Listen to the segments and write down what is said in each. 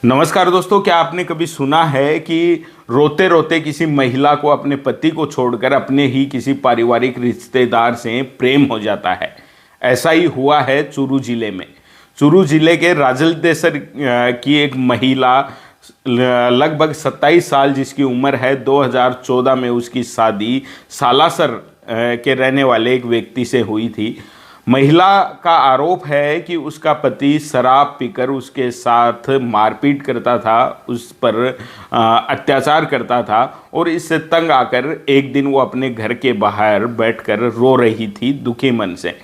नमस्कार दोस्तों, क्या आपने कभी सुना है कि रोते रोते किसी महिला को अपने पति को छोड़कर अपने ही किसी पारिवारिक रिश्तेदार से प्रेम हो जाता है। ऐसा ही हुआ है चूरू जिले में। चूरू जिले के राजलदेसर की एक महिला लगभग 27 साल जिसकी उम्र है, 2014 में उसकी शादी सालासर के रहने वाले एक व्यक्ति से हुई थी। महिला का आरोप है कि उसका पति शराब पीकर उसके साथ मारपीट करता था, उस पर अत्याचार करता था और इससे तंग आकर एक दिन वो अपने घर के बाहर बैठकर रो रही थी दुखी मन से।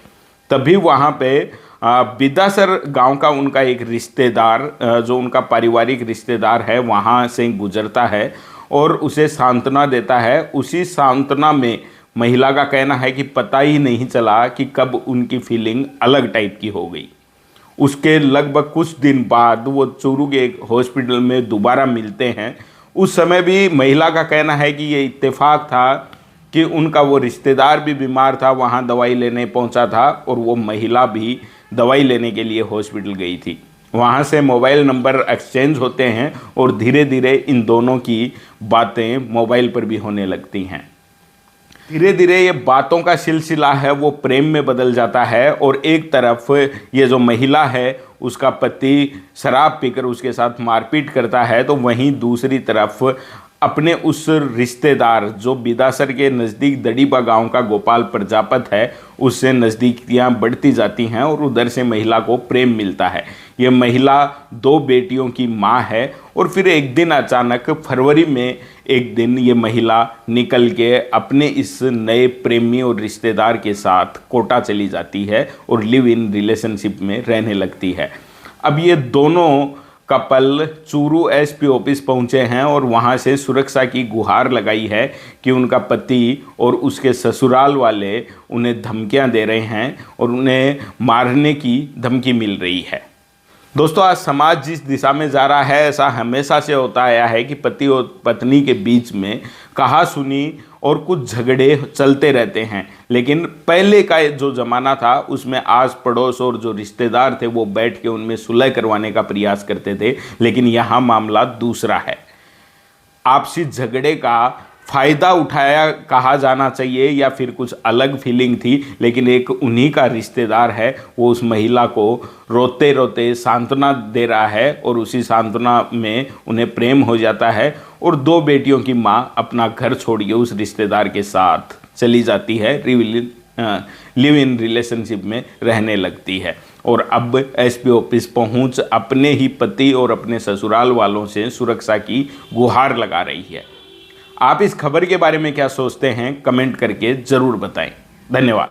तभी वहाँ पे बिदासर गांव का उनका एक रिश्तेदार, जो उनका पारिवारिक रिश्तेदार है, वहाँ से गुजरता है और उसे सांत्वना देता है। उसी सांत्वना में महिला का कहना है कि पता ही नहीं चला कि कब उनकी फीलिंग अलग टाइप की हो गई। उसके लगभग कुछ दिन बाद वो चूरू के एक हॉस्पिटल में दोबारा मिलते हैं। उस समय भी महिला का कहना है कि ये इत्तेफाक था कि उनका वो रिश्तेदार भी बीमार था, वहाँ दवाई लेने पहुँचा था और वो महिला भी दवाई लेने के लिए हॉस्पिटल गई थी। वहाँ से मोबाइल नंबर एक्सचेंज होते हैं और धीरे धीरे इन दोनों की बातें मोबाइल पर भी होने लगती हैं। धीरे धीरे ये बातों का सिलसिला है वो प्रेम में बदल जाता है और एक तरफ ये जो महिला है उसका पति शराब पीकर उसके साथ मारपीट करता है, तो वहीं दूसरी तरफ अपने उस रिश्तेदार जो बिदासर के नज़दीक दड़ीबा गांव का गोपाल प्रजापत है, उससे नज़दीकियाँ बढ़ती जाती हैं और उधर से महिला को प्रेम मिलता है। ये महिला 2 बेटियों की माँ है और फिर एक दिन अचानक फरवरी में एक दिन ये महिला निकल के अपने इस नए प्रेमी और रिश्तेदार के साथ कोटा चली जाती है और लिव इन रिलेशनशिप में रहने लगती है। अब ये दोनों कपल चूरू एसपी ऑफिस पहुंचे हैं और वहां से सुरक्षा की गुहार लगाई है कि उनका पति और उसके ससुराल वाले उन्हें धमकियां दे रहे हैं और उन्हें मारने की धमकी मिल रही है। दोस्तों, आज समाज जिस दिशा में जा रहा है, ऐसा हमेशा से होता आया है कि पति और पत्नी के बीच में कहा सुनी और कुछ झगड़े चलते रहते हैं। लेकिन पहले का जो ज़माना था उसमें आस पड़ोस और जो रिश्तेदार थे वो बैठ के उनमें सुलह करवाने का प्रयास करते थे। लेकिन यहाँ मामला दूसरा है। आपसी झगड़े का फ़ायदा उठाया कहा जाना चाहिए या फिर कुछ अलग फीलिंग थी, लेकिन एक उन्हीं का रिश्तेदार है, वो उस महिला को रोते रोते सांत्वना दे रहा है और उसी सांत्वना में उन्हें प्रेम हो जाता है और 2 बेटियों की माँ अपना घर छोड़ के उस रिश्तेदार के साथ चली जाती है, लिव इन रिलेशनशिप में रहने लगती है और अब एसपी ऑफिस पहुँच अपने ही पति और अपने ससुराल वालों से सुरक्षा की गुहार लगा रही है। आप इस खबर के बारे में क्या सोचते हैं, कमेंट करके ज़रूर बताएं। धन्यवाद।